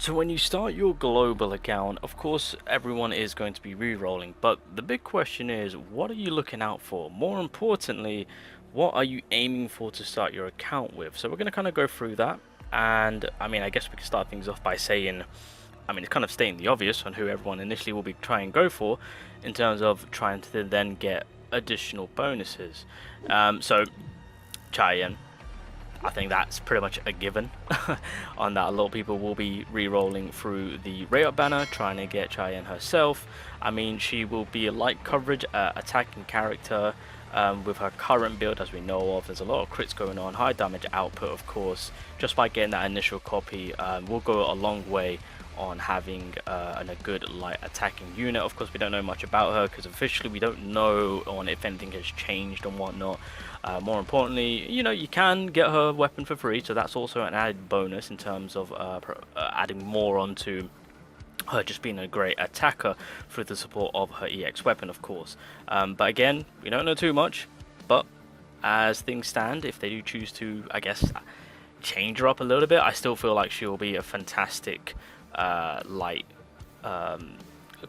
So when you start your global account, of course, everyone is going to be re-rolling, but the big question is, what are you looking out for? More importantly, what are you aiming for to start your account with? So we're going to kind of go through that, and I mean, I guess we can start things off by saying, I mean, it's kind of stating the obvious on who everyone initially will be trying to go for in terms of trying to then get additional bonuses. So Cheyenne, I think that's pretty much a given on that. A lot of people will be re-rolling through the Reroll banner trying to get Cheyenne herself. I mean, she will be a light coverage attacking character with her current build, as we know of. There's a lot of crits going on, high damage output, of course. Just by getting that initial copy will go a long way on having a good light attacking unit. Of course, we don't know much about her because officially we don't know on if anything has changed and whatnot. More importantly, you know, you can get her weapon for free, so that's also an added bonus in terms of adding more onto her just being a great attacker through the support of her EX weapon, of course. But again, we don't know too much, but as things stand, if they do choose to, I guess, change her up a little bit, I still feel like she'll be a fantastic light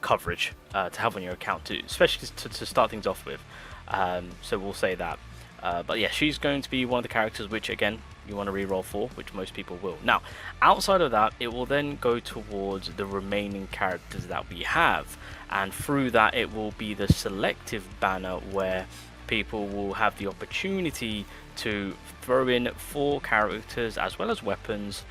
coverage to have on your account too, especially to start things off with. So we'll say that. But yeah, she's going to be one of the characters which, again, you want to reroll for, which most people will. Now, outside of that, it will then go towards the remaining characters that we have, and through that it will be the selective banner where people will have the opportunity to throw in 4 characters as well as weapons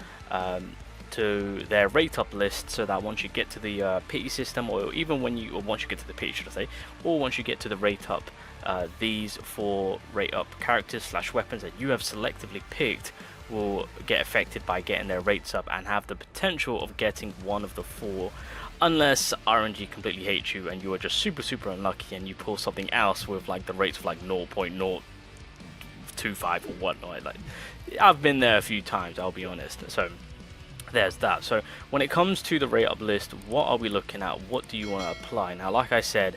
to their rate up list, so that once you get to the pity system, or even once you get to the pity, should I say, or once you get to the rate up, these 4 rate up characters slash weapons that you have selectively picked will get affected by getting their rates up and have the potential of getting one of the 4, unless RNG completely hates you and you are just super unlucky and you pull something else with like the rates of like 0.025 or whatnot. Like, I've been there a few times, I'll be honest. So there's that. So when it comes to the rate up list, what are we looking at? What do you want to apply? Now, like I said,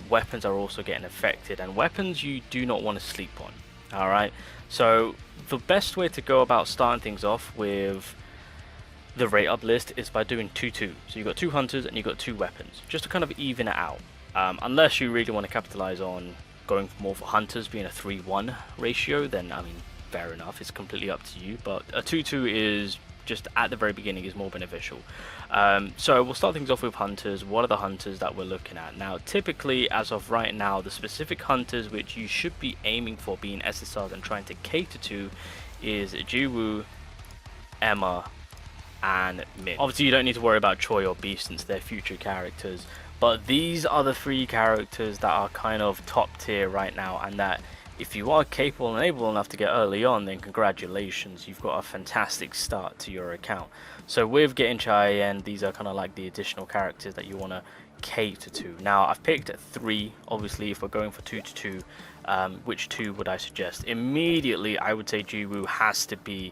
weapons are also getting affected, and weapons you do not want to sleep on. Alright, so the best way to go about starting things off with the rate up list is by doing 2-2. So you've got 2 hunters and you've got 2 weapons, just to kind of even it out. Unless you really want to capitalize on going more for hunters being a 3-1 ratio, then I mean, fair enough, it's completely up to you. But a 2-2 is just at the very beginning is more beneficial. So we'll start things off with hunters. What are the hunters that we're looking at? Now, typically, as of right now, the specific hunters which you should be aiming for being SSRs and trying to cater to is Jiwoo, Emma, and Min. Obviously, you don't need to worry about Choi or Beef since they're future characters, but these are the 3 characters that are kind of top tier right now, and that if you are capable and able enough to get early on, then congratulations, you've got a fantastic start to your account. So with getting Cheyenne, these are kind of like the additional characters that you want to cater to. Now, I've picked 3, obviously, if we're going for 2-2, which 2 would I suggest? Immediately, I would say Jiwoo has to be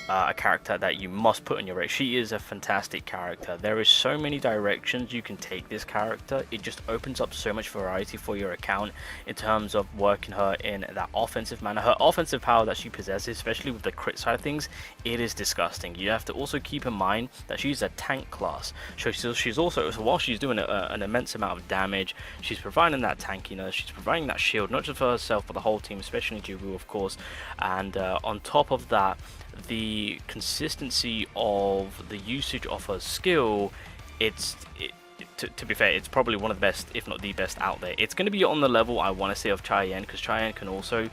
a character that you must put on your rate. She is a fantastic character. There is so many directions you can take this character. It just opens up so much variety for your account in terms of working her in that offensive manner. Her offensive power that she possesses, especially with the crit side of things, it is disgusting. You have to also keep in mind that she's a tank class, so she's also, so while she's doing an immense amount of damage, she's providing that tankiness, she's providing that shield, not just for herself but the whole team, especially Jiwoo, of course. And on top of that, the consistency of the usage of her skill, to be fair, it's probably one of the best, if not the best out there. It's going to be on the level, I want to say, of Cheyenne, because Cheyenne can also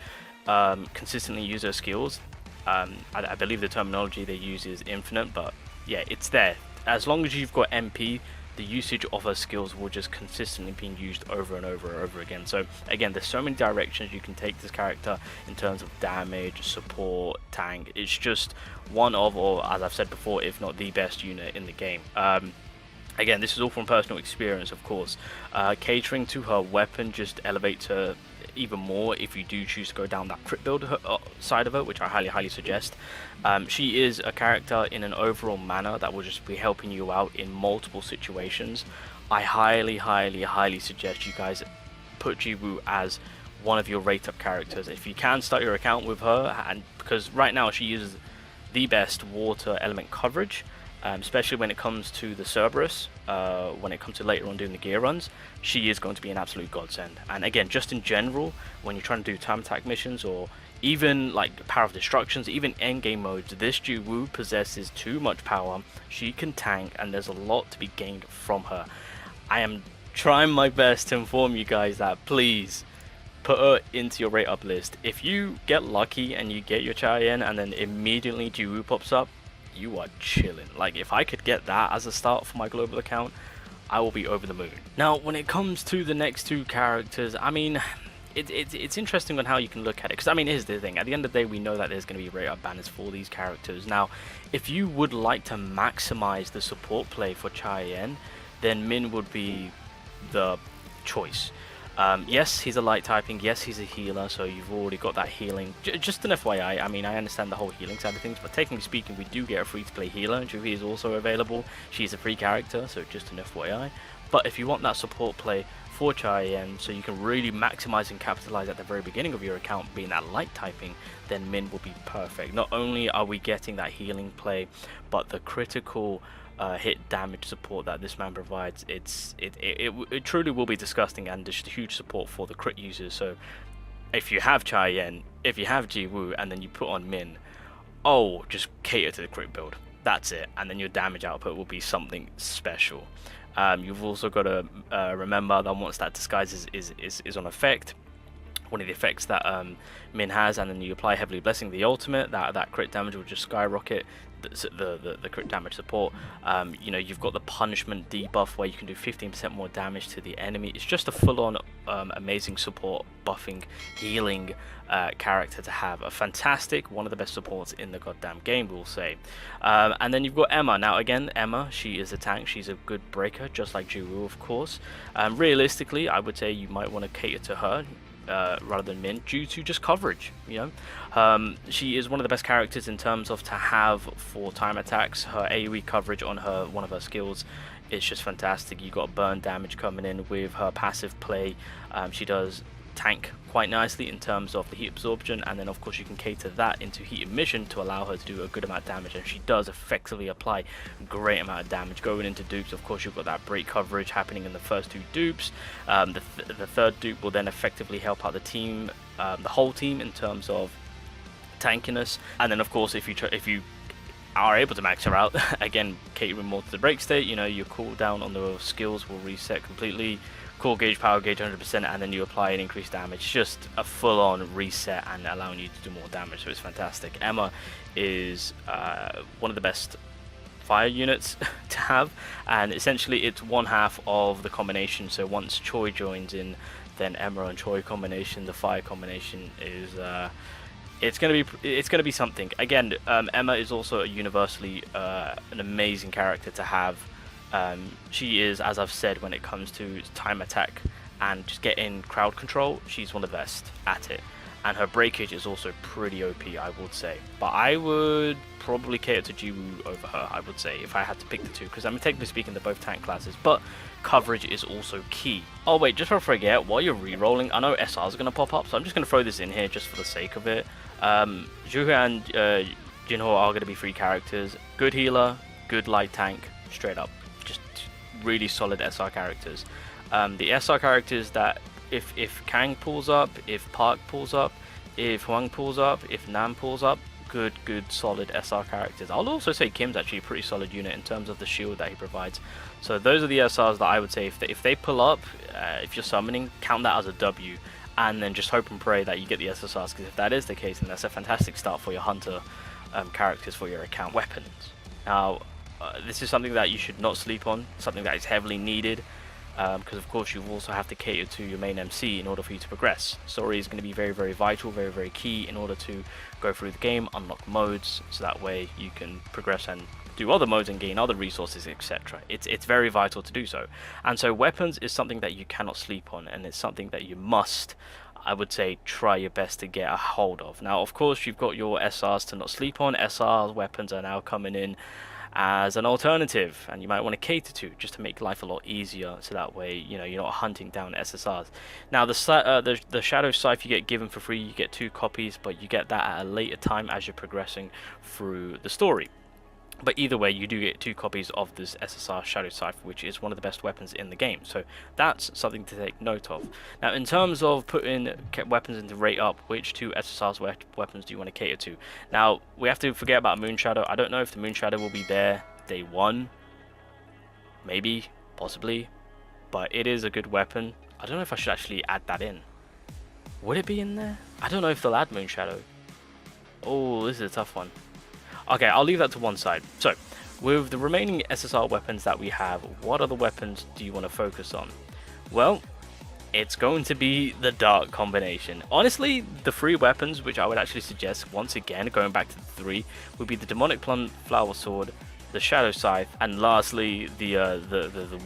consistently use her skills. I believe the terminology they use is infinite, but yeah, it's there. As long as you've got MP, the usage of her skills will just consistently being used over and over again. So again, there's so many directions you can take this character in terms of damage, support, tank. It's just one of, or as I've said before, if not the best unit in the game. Again, this is all from personal experience, of course. Catering to her weapon just elevates her even more if you do choose to go down that crit build side of it, which I highly suggest. She is a character in an overall manner that will just be helping you out in multiple situations. I highly suggest you guys put Jiwoo as one of your rate up characters if you can. Start your account with her, and because right now she uses the best water element coverage especially when it comes to the Cerberus, when it comes to later on doing the gear runs, she is going to be an absolute godsend. And again, just in general, when you're trying to do time attack missions or even like power of destructions, even endgame modes, this Jiwoo possesses too much power. She can tank, and there's a lot to be gained from her. I am trying my best to inform you guys that please put her into your rate up list. If you get lucky and you get your Cheyenne and then immediately Jiwoo pops up, you are chilling. Like, if I could get that as a start for my global account, I will be over the moon. Now, when it comes to the next two characters, I mean, it's interesting on how you can look at it, because I mean, here's the thing, at the end of the day we know that there's going to be rate up banners for these characters. Now, if you would like to maximize the support play for Cheyenne, then Min would be the choice. Yes, he's a light typing, yes, he's a healer, so you've already got that healing. Just an FYI, I mean, I understand the whole healing side of things, but technically speaking, we do get a free-to-play healer. Juvi is also available. She's a free character, so just an FYI. But if you want that support play for Cheyenne, so you can really maximize and capitalize at the very beginning of your account, being that light typing, then Min will be perfect. Not only are we getting that healing play, but the critical hit damage support that this man provides, it truly will be disgusting, and just huge support for the crit users. So if you have Cheyenne, if you have Jiwoo, and then you put on Min, oh, just cater to the crit build. That's it, and then your damage output will be something special. You've also got to remember that once that disguise is on effect, one of the effects that Min has, and then you apply Heavily Blessing, the ultimate, that crit damage will just skyrocket the crit damage support. You know, you've got the punishment debuff where you can do 15% more damage to the enemy. It's just a full-on amazing support, buffing, healing character to have. A fantastic, one of the best supports in the goddamn game, we'll say. And then you've got Emma. Now again, Emma, she is a tank, she's a good breaker, just like Jiwoo, of course. Realistically, I would say you might want to cater to her rather than Min, due to just coverage. You know, she is one of the best characters in terms of to have for time attacks. Her AoE coverage on her one of her skills is just fantastic. You got burn damage coming in with her passive play. She does tank quite nicely in terms of the heat absorption, and then of course you can cater that into heat emission to allow her to do a good amount of damage, and she does effectively apply a great amount of damage. Going into dupes, of course, you've got that break coverage happening in the first two dupes. The third dupe will then effectively help out the team, the whole team, in terms of tankiness. And then of course, if you are able to max her out, again catering more to the break state, you know, your cooldown on the skills will reset completely. Core gauge, power gauge 100%, and then you apply an increased damage. Just a full-on reset and allowing you to do more damage, so it's fantastic. Emma is one of the best fire units to have, and essentially it's one half of the combination. So once Choi joins in, then Emma and Choi combination, the fire combination is it's gonna be something. Again, Emma is also a universally an amazing character to have. She is, as I've said, when it comes to time attack and just getting crowd control, she's one of the best at it. And her breakage is also pretty OP, I would say. But I would probably cater to Jiwoo over her, I would say, if I had to pick the two. Because I mean, technically speaking, they're both tank classes, but coverage is also key. Oh wait, just before I forget, while you're re-rolling, I know SRs are going to pop up, so I'm just going to throw this in here just for the sake of it. Juhu and Jinho are going to be free characters. Good healer, good light tank, straight up. Just really solid SR characters. The SR characters that if Kang pulls up, if Park pulls up, if Hwang pulls up, if Nam pulls up, good solid SR characters. I'll also say Kim's actually a pretty solid unit in terms of the shield that he provides. So those are the SRs that I would say if they pull up, if you're summoning, count that as a W, and then just hope and pray that you get the SSRs, because if that is the case, then that's a fantastic start for your hunter characters for your account. Weapons. Now, this is something that you should not sleep on, something that is heavily needed, because of course you also have to cater to your main MC in order for you to progress. Story is going to be very vital, very key in order to go through the game, unlock modes, so that way you can progress and do other modes and gain other resources, etc. It's very vital to do so. And so weapons is something that you cannot sleep on, and it's something that you must, I would say, try your best to get a hold of. Now of course you've got your SRs to not sleep on. SR weapons are now coming in as an alternative, and you might want to cater to, just to make life a lot easier, so that way, you know, you're not hunting down SSRs. Now the Shadow Scythe you get given for free, you get 2 copies, but you get that at a later time as you're progressing through the story. But either way, you do get 2 copies of this SSR Shadow Scythe, which is one of the best weapons in the game. So that's something to take note of. Now, in terms of putting weapons into rate up, which 2 SSR's weapons do you want to cater to? Now, we have to forget about Moon Shadow. I don't know if the Moon Shadow will be there day 1. Maybe, possibly. But it is a good weapon. I don't know if I should actually add that in. Would it be in there? I don't know if they'll add Moon Shadow. Oh, this is a tough one. Okay, I'll leave that to one side. So, with the remaining SSR weapons that we have, what other weapons do you want to focus on? Well, it's going to be the Dark combination. Honestly, the 3 weapons, which I would actually suggest, once again, going back to the 3, would be the Demonic Plum Flower Sword, the Shadow Scythe, and lastly, the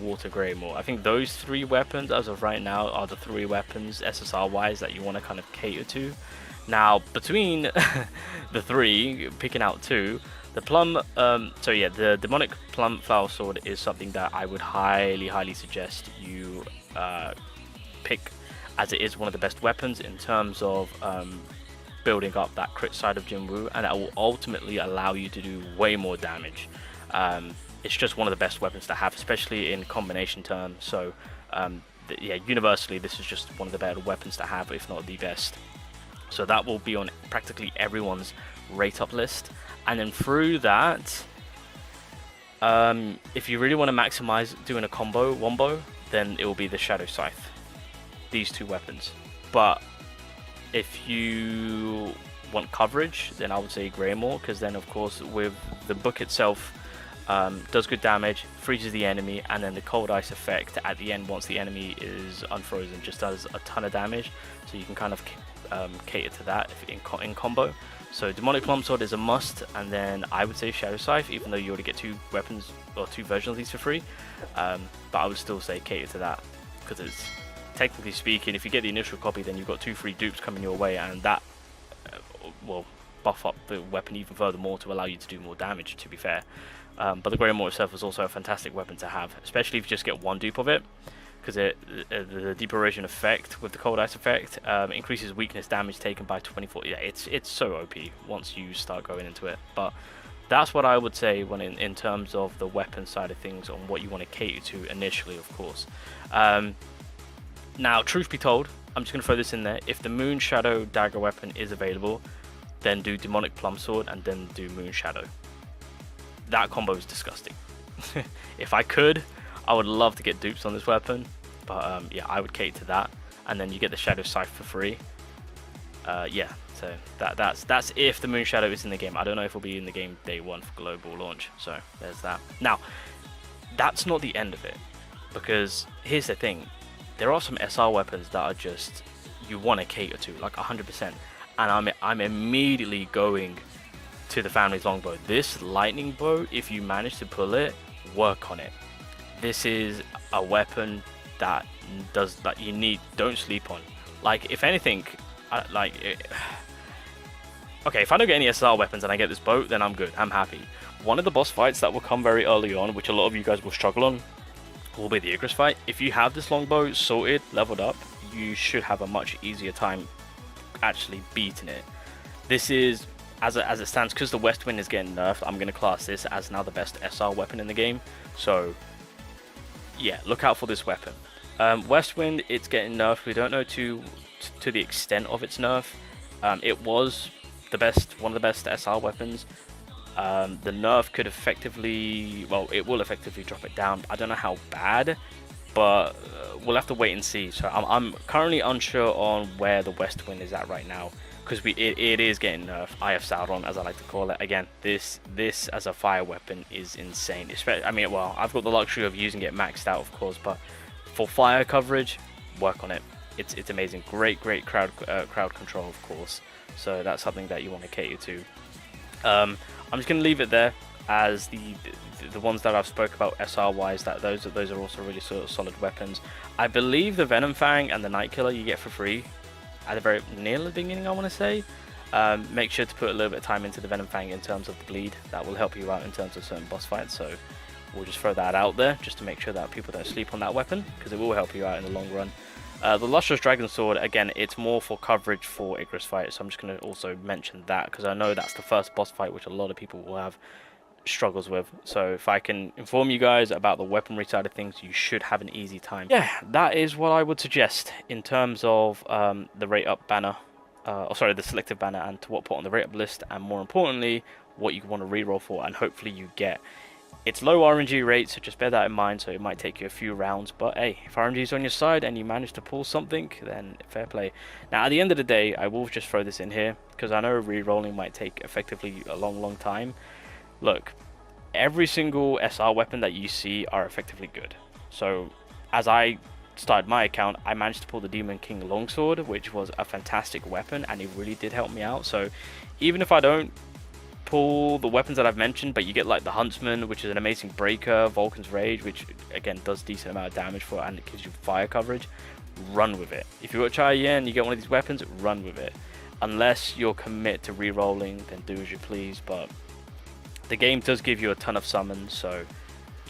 Water Greymore. I think those 3 weapons, as of right now, are the 3 weapons, SSR-wise, that you want to kind of cater to. Now, between the 3, picking out 2, the the Demonic Plum Flower Sword is something that I would highly suggest you pick, as it is one of the best weapons in terms of building up that crit side of Jinwoo, and that will ultimately allow you to do way more damage. It's just one of the best weapons to have, especially in combination terms. So, yeah, universally, this is just one of the better weapons to have, if not the best. So that will be on practically everyone's rate up list. And then through that, if you really want to maximize doing a wombo, then it will be the Shadow Scythe. These 2 weapons. But if you want coverage, then I would say Greymore, because then of course with the book itself, does good damage, freezes the enemy, and then the cold ice effect at the end once the enemy is unfrozen just does a ton of damage. So you can kind of cater to that in combo. So Demonic Plum Sword is a must, and then I would say Shadow Scythe, even though you already get 2 weapons or 2 versions of these for free. But I would still say cater to that, because it's, technically speaking, if you get the initial copy, then you've got 2 free dupes coming your way, and that will buff up the weapon even furthermore to allow you to do more damage, to be fair. But the Greymore itself is also a fantastic weapon to have, especially if you just get 1 dupe of it, because the Deep-Erosion effect with the Cold Ice effect increases weakness damage taken by 24. Yeah, it's so OP once you start going into it. But that's what I would say when in terms of the weapon side of things, on what you want to cater to initially, of course. Now, truth be told, I'm just going to throw this in there. If the Moon Shadow dagger weapon is available, then do Demonic Plum Sword and then do Moon Shadow. That combo is disgusting. If I could, I would love to get dupes on this weapon, but yeah, I would cater to that, and then you get the Shadow Scythe for free. Yeah, so that's if the Moon Shadow is in the game. I don't know if it'll be in the game day 1 for global launch, so there's that. Now, that's not the end of it, because here's the thing. There are some SR weapons that are just, you want to cater to, like 100%, and I'm immediately going to the Family's Longbow. This lightning bow, if you manage to pull it, work on it. This is a weapon that you need, don't sleep on. Like, if anything, okay, if I don't get any SR weapons and I get this bow, then I'm good, I'm happy. One of the boss fights that will come very early on, which a lot of you guys will struggle on, will be the Igris fight. If you have this longbow sorted, leveled up, you should have a much easier time actually beating it. This is, as it stands, because the West Wind is getting nerfed, I'm going to class this as now the best SR weapon in the game. So yeah, look out for this weapon. West Wind, it's getting nerfed. We don't know to the extent of its nerf. It was one of the best SR weapons. The nerf could effectively, well, it will effectively drop it down. I don't know how bad, but we'll have to wait and see. So I'm currently unsure on where the West Wind is at right now, because it is getting nerfed. IF Sauron, as I like to call it. Again, this as a fire weapon is insane. I mean, well, I've got the luxury of using it maxed out, of course, but for fire coverage, work on it. It's amazing. Great crowd control, of course. So that's something that you want to cater to. I'm just going to leave it there, as the ones that I've spoke about SR wise, that those are also really sort of solid weapons. I believe the Venom Fang and the Night Killer you get for free at the very near the beginning, I want to say. Make sure to put a little bit of time into the Venom Fang in terms of the bleed. That will help you out in terms of certain boss fights. So we'll just throw that out there just to make sure that people don't sleep on that weapon, because it will help you out in the long run. The Lustrous Dragon Sword, again, it's more for coverage for Igris fight, so I'm just going to also mention that, because I know that's the first boss fight which a lot of people will have struggles with. So if I can inform you guys about the weaponry side of things, you should have an easy time. Yeah, that is what I would suggest in terms of the rate up banner, the selective banner, and to what put on the rate up list, and more importantly, what you want to reroll for, and hopefully you get. It's low RNG rate, so just bear that in mind. So it might take you a few rounds, but hey, if RNG is on your side and you manage to pull something, then fair play. Now, at the end of the day, I will just throw this in here because I know re-rolling might take effectively a long time. Look, every single SR weapon that you see are effectively good. So as I started my account, I managed to pull the Demon King Longsword, which was a fantastic weapon, and it really did help me out. So even if I don't pull the weapons that I've mentioned, but you get like the Huntsman, which is an amazing breaker, Vulcan's Rage, which again does decent amount of damage for it, and it gives you fire coverage, run with it. If you got Cheyenne and you get one of these weapons, run with it. Unless you're commit to re-rolling, then do as you please, but the game does give you a ton of summons, so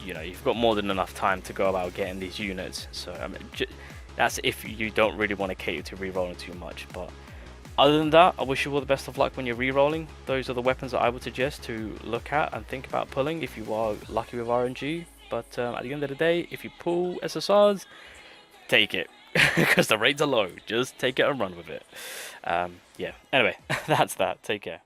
you know you've got more than enough time to go about getting these units. So I mean, that's if you don't really want to cater to re-rolling too much. But other than that, I wish you all the best of luck when you're re-rolling. Those are the weapons that I would suggest to look at and think about pulling if you are lucky with RNG. But at the end of the day, if you pull SSRs, take it because the rates are low. Just take it and run with it. Yeah. Anyway, that's that. Take care.